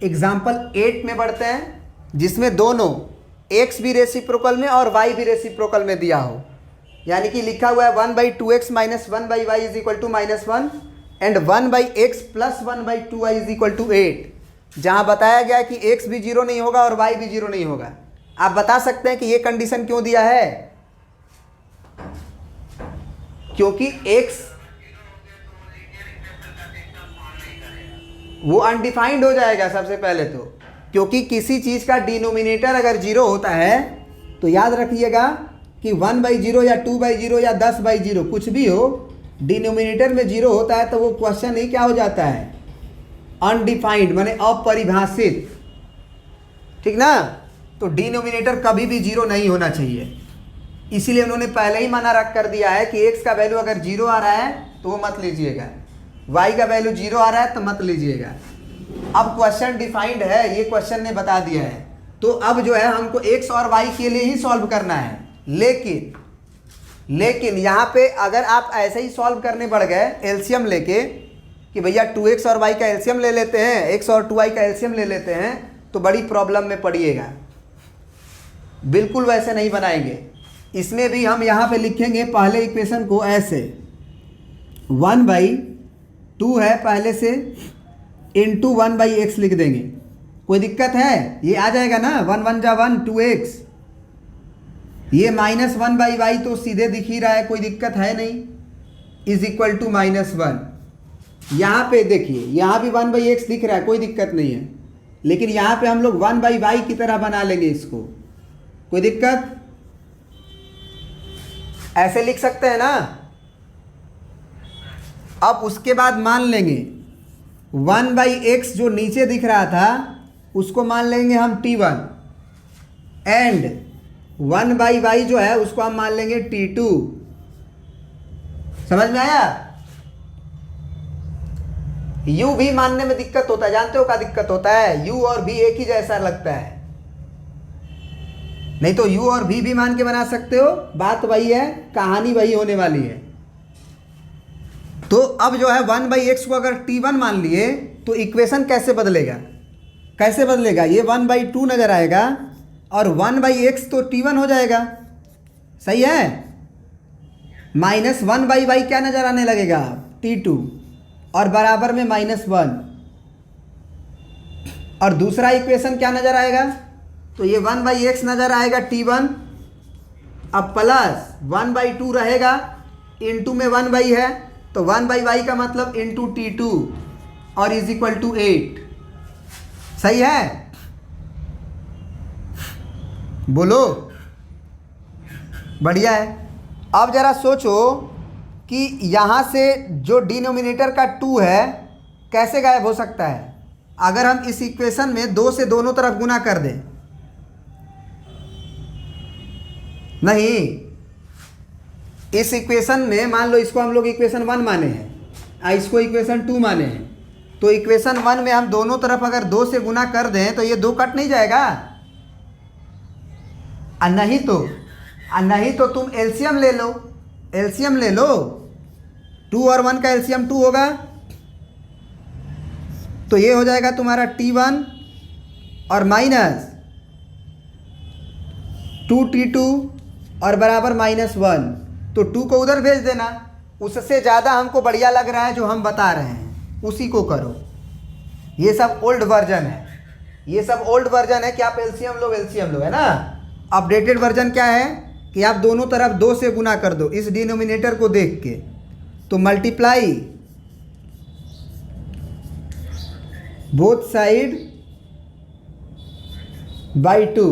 Example 8 में बढ़ते हैं, जिसमें दोनों x भी रेसिप्रोकल में और y भी रेसिप्रोकल में दिया हो। यानी कि लिखा हुआ है 1/2x minus 1/y is equal to -1 and 1/x plus 1/2y is equal to 8, जहाँ बताया गया है कि x भी 0 नहीं होगा और y भी 0 नहीं होगा। आप बता सकते हैं कि ये कंडीशन क्यों दिया है? क्योंकि x वो अनडिफाइंड हो जाएगा सबसे पहले तो, क्योंकि किसी चीज़ का डिनोमिनेटर अगर 0 होता है तो याद रखिएगा कि 1/0 या 2/0 या 10/0 कुछ भी हो, डिनोमिनेटर में 0 होता है तो वो क्वेश्चन ही क्या हो जाता है? अनडिफाइंड, माने अपरिभाषित। ठीक ना? तो डिनोमिनेटर कभी भी 0 नहीं होना चाहिए, इसीलिए उन्होंने पहले ही मना रख कर दिया है कि x का वैल्यू अगर 0 आ रहा है तो वो मत लीजिएगा, y का वैल्यू 0 आ रहा है तो मत लीजिएगा। अब क्वेश्चन डिफाइंड है, ये क्वेश्चन ने बता दिया है, तो अब जो है हमको x और y के लिए ही सॉल्व करना है। लेकिन यहाँ पे अगर आप ऐसे ही सॉल्व करने बढ़ गए एलसीएम लेके कि भैया 2x और y का एलसीएम ले लेते हैं, x और 2y का एलसीएम ले लेते हैं, तो बड़ी प्रॉब्लम में पड़िएगा। बिल्कुल वैसे नहीं बनाएंगे। इसमें भी हम यहाँ पे लिखेंगे पहले इक्वेशन को ऐसे, 1/2 है पहले से इंटू 1/x लिख देंगे। कोई दिक्कत है? ये आ जाएगा ना, 1 1 जा 1 2x, ये -1/y तो सीधे दिख ही रहा है, कोई दिक्कत है नहीं, इज इक्वल टू -1। यहाँ पे देखिए यहाँ भी 1/x दिख रहा है, कोई दिक्कत नहीं है, लेकिन यहाँ पे हम लोग 1/y की तरह बना लेंगे इसको। कोई दिक्कत? ऐसे लिख सकते हैं ना। अब उसके बाद मान लेंगे 1/x जो नीचे दिख रहा था उसको मान लेंगे हम t1 एंड 1/y जो है उसको हम मान लेंगे t2। समझ में आया? u भी मानने में दिक्कत होता है, जानते हो क्या दिक्कत होता है? u और v एक ही जैसा लगता है, नहीं तो u और v भी मान के बना सकते हो, बात वही है, कहानी वही होने वाली है। तो अब जो है 1/x को अगर t1 मान लिए तो इक्वेशन कैसे बदलेगा? कैसे बदलेगा? ये 1/2 नजर आएगा और 1/x तो t1 हो जाएगा, सही है? -1/y क्या नजर आने लगेगा? t2 और बराबर में -1। और दूसरा इक्वेशन क्या नजर आएगा? तो ये 1/x नजर आएगा t1, अब प्लस 1/2 रहेगा, इंटू में 1/y है तो 1/y का मतलब इंटू t2 और इज इक्वल टू 8। सही है? बोलो, बढ़िया है। अब जरा सोचो कि यहाँ से जो डिनोमिनेटर का 2 है कैसे गायब हो सकता है? अगर हम इस इक्वेशन में 2 से दोनों तरफ गुना कर दें। नहीं, इस इक्वेशन में मान लो इसको हम लोग इक्वेशन 1 माने हैं, इसको इक्वेशन 2 माने हैं, तो इक्वेशन 1 में हम दोनों तरफ अगर 2 से गुना कर दें तो ये 2 कट नहीं जाएगा? नहीं तो तुम एलसीएम ले लो, एलसीएम ले लो, 2 और 1 का एलसीएम 2 होगा, तो ये हो जाएगा तुम्हारा t1 और माइनस 2t2 और बराबर -1। तो 2 को उधर भेज देना, उससे ज़्यादा हमको बढ़िया लग रहा है जो हम बता रहे हैं उसी को करो। ये सब ओल्ड वर्जन है, ये सब ओल्ड वर्जन है कि आप एलसीएम लो, एलसीएम लो, है ना। अपडेटेड वर्जन क्या है कि आप दोनों तरफ 2 से गुना कर दो इस डिनोमिनेटर को देख के, तो मल्टीप्लाई बोथ साइड बाई 2,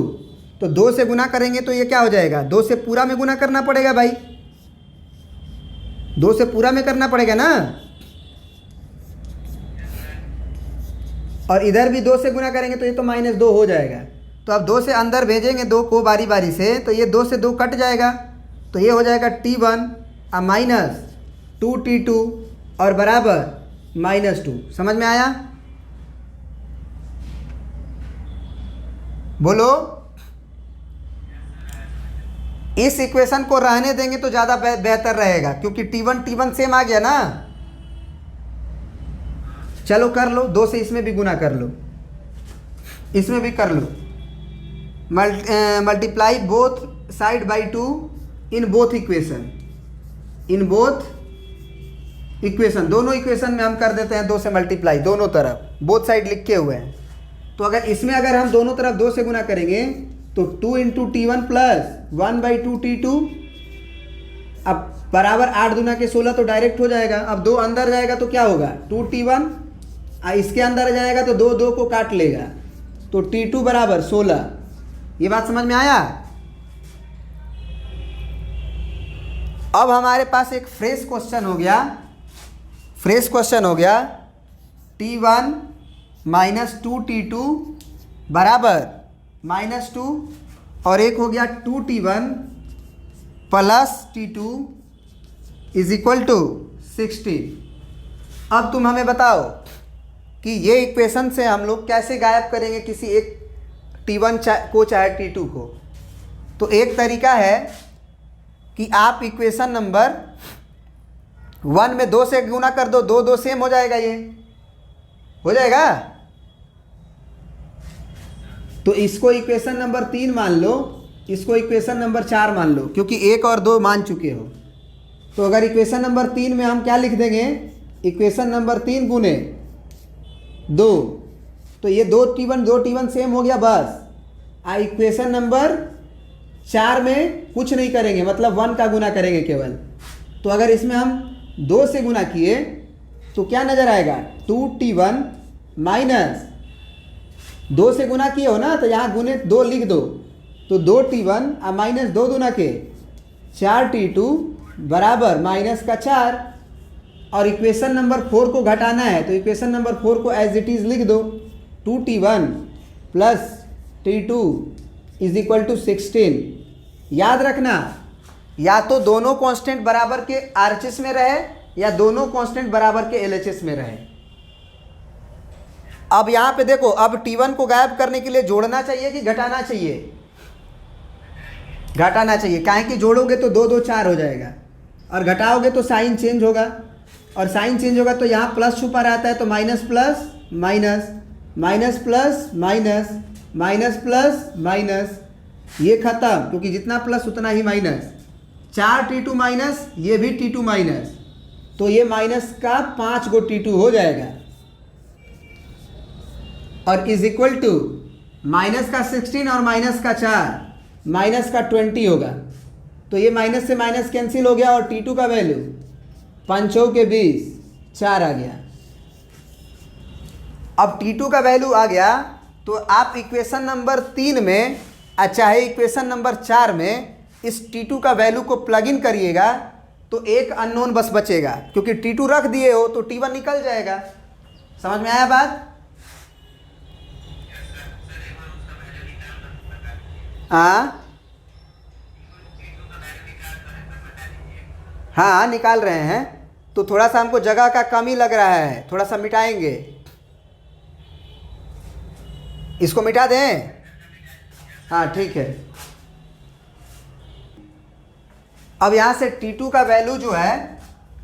तो 2 से गुना करेंगे तो ये क्या हो जाएगा? 2 से पूरा में गुना करना पड़ेगा भाई, 2 से पूरा में करना पड़ेगा ना, और इधर भी 2 से गुना करेंगे तो ये तो -2 हो जाएगा। तो अब 2 से अंदर भेजेंगे 2 को बारी बारी से, तो ये 2 से 2 कट जाएगा, तो ये हो जाएगा t1 और माइनस 2t2 और बराबर -2। समझ में आया? बोलो। इस इक्वेशन को रहने देंगे तो ज़्यादा बेहतर रहेगा, क्योंकि t1 सेम आ गया ना। चलो कर लो, 2 से इसमें भी गुना कर लो, इसमें भी कर लो, multiply both side by 2 in both equation, in both equation, दोनों इक्वेशन में हम कर देते हैं 2 से मल्टीप्लाई, दोनों तरफ बोथ साइड लिखे हुए हैं। तो अगर इसमें अगर हम दोनों तरफ 2 से गुना करेंगे तो 2 इंटू T1 प्लस 1/2 T2, अब बराबर 8 दूना के 16 तो डायरेक्ट हो जाएगा। अब 2 अंदर जाएगा तो क्या होगा 2T1, इसके अंदर जाएगा तो 2 2 को काट लेगा तो T2 बराबर 16। ये बात समझ में आया। अब हमारे पास एक फ्रेश क्वेश्चन हो गया, फ्रेश क्वेश्चन हो गया T1 माइनस 2T2 बराबर -2 और एक हो गया 2T1 plus T2 is equal to 16। अब तुम हमें बताओ कि ये इक्वेशन से हम लोग कैसे गायब करेंगे किसी एक T1 को चाहे T2 को। तो एक तरीका है कि आप इक्वेशन नंबर 1 में 2 से गुना कर दो, 2 2 सेम हो जाएगा, ये हो जाएगा। तो इसको इक्वेशन नंबर 3 मान लो, इसको इक्वेशन नंबर 4 मान लो, क्योंकि 1 और 2 मान चुके हो। तो अगर इक्वेशन नंबर 3 में हम क्या लिख देंगे, इक्वेशन नंबर 3 गुने 2, तो ये 2T1 सेम हो गया बस। इक्वेशन नंबर 4 में कुछ नहीं करेंगे, मतलब 1 का गुना करेंगे केवल। तो अगर इसमें हम 2 से गुना किए तो क्या नजर आएगा 2T1 माइनस 2 से गुना किए हो ना, तो यहाँ गुने 2 लिख दो, तो 2T1 और माइनस 2 दूना के 4T2 बराबर माइनस का 4। और इक्वेशन नंबर 4 को घटाना है तो इक्वेशन नंबर 4 को एज इट इज लिख दो, 2T1 plus T2 is equal to 16। याद रखना, या तो दोनों कांस्टेंट बराबर के आरएचएस में रहे या दोनों कांस्टेंट बराबर के एलएचएस में रहे। अब यहां पे देखो, अब T1 को गायब करने के लिए जोड़ना चाहिए कि घटाना चाहिए, घटाना चाहिए। काहे कि जोड़ोगे तो 2 2 4 हो जाएगा और घटाओगे तो साइन चेंज होगा, और साइन चेंज होगा तो यहाँ प्लस छुपा रहता है, तो minus plus minus, minus plus minus, minus plus minus, ये खत्म, क्योंकि जितना प्लस उतना ही माइनस। 4T2 माइनस, ये भी T2 माइनस, तो ये माइनस का 5 गो T2 हो जाएगा, और इज इक्वल टू माइनस का 16 और माइनस का 4, माइनस का 20 होगा। तो ये माइनस से माइनस कैंसिल हो गया और T2 का वैल्यू 5 के 20 4 आ गया। अब T2 का वैल्यू आ गया तो आप इक्वेशन नंबर 3 में चाहे इक्वेशन नंबर 4 में इस T2 का वैल्यू को प्लग इन करिएगा तो एक अननोन बस बचेगा, क्योंकि T2 रख दिए हो तो T1 निकल जाएगा। समझ में आया बात? हाँ निकाल रहे हैं, तो थोड़ा सा हमको जगह का कमी लग रहा है, थोड़ा सा मिटाएंगे, इसको मिटा दें। हाँ ठीक है। अब यहाँ से T2 का वैल्यू जो है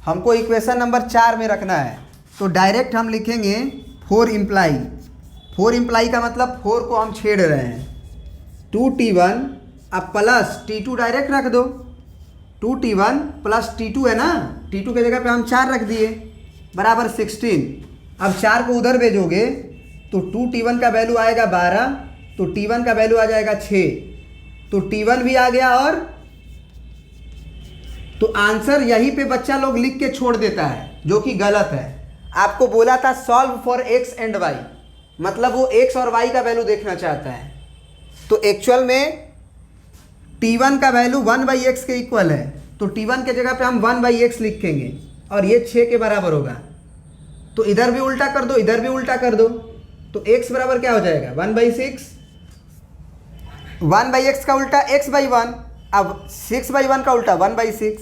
हमको इक्वेशन नंबर 4 में रखना है, तो डायरेक्ट हम लिखेंगे 4 इम्प्लाई। 4 इम्प्लाई का मतलब 4 को हम छेड़ रहे हैं, 2T1 अब प्लस T2 डायरेक्ट रख दो, 2T1 प्लस T2 है ना, T2 के जगह पे हम 4 रख दिए बराबर 16। अब 4 को उधर भेजोगे तो 2T1 का वैल्यू आएगा 12, तो T1 का वैल्यू आ जाएगा 6, तो T1 भी आ गया। और तो आंसर यहीं पे बच्चा लोग लिख के छोड़ देता है, जो कि गलत है। आपको बोला था solve for x and y, मतलब वो x और y का वैल्यू देखना चाहता है। तो एक्चुअल में T1 का वैल्यू 1/x के इक्वल है, तो T1 के जगह पे हम 1/x लिखेंगे और ये 6 के बराबर होगा। तो इधर भी उल्टा कर दो, इधर भी उल्टा कर दो, तो x बराबर क्या हो जाएगा 1/6। 1/x का उल्टा x/1, अब 6/1 का उल्टा 1/6।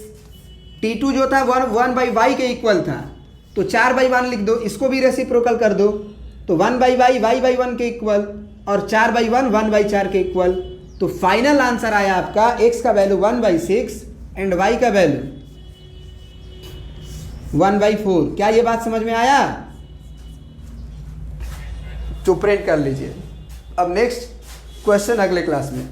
T2 जो था 1/y के इक्वल था, तो 4/1 लिख दो, इसको भी रेसिप्रोकल कर दो, तो 1/y y/1 के इक्वल और 4/1 1/4 के इक्वल। तो फाइनल आंसर आया आपका x का वैल्यू 1/6 एंड y का वैल्यू 1/4। क्या ये बात समझ में आया? तो प्रिंट कर लीजिए। अब नेक्स्ट क्वेश्चन अगले क्लास में।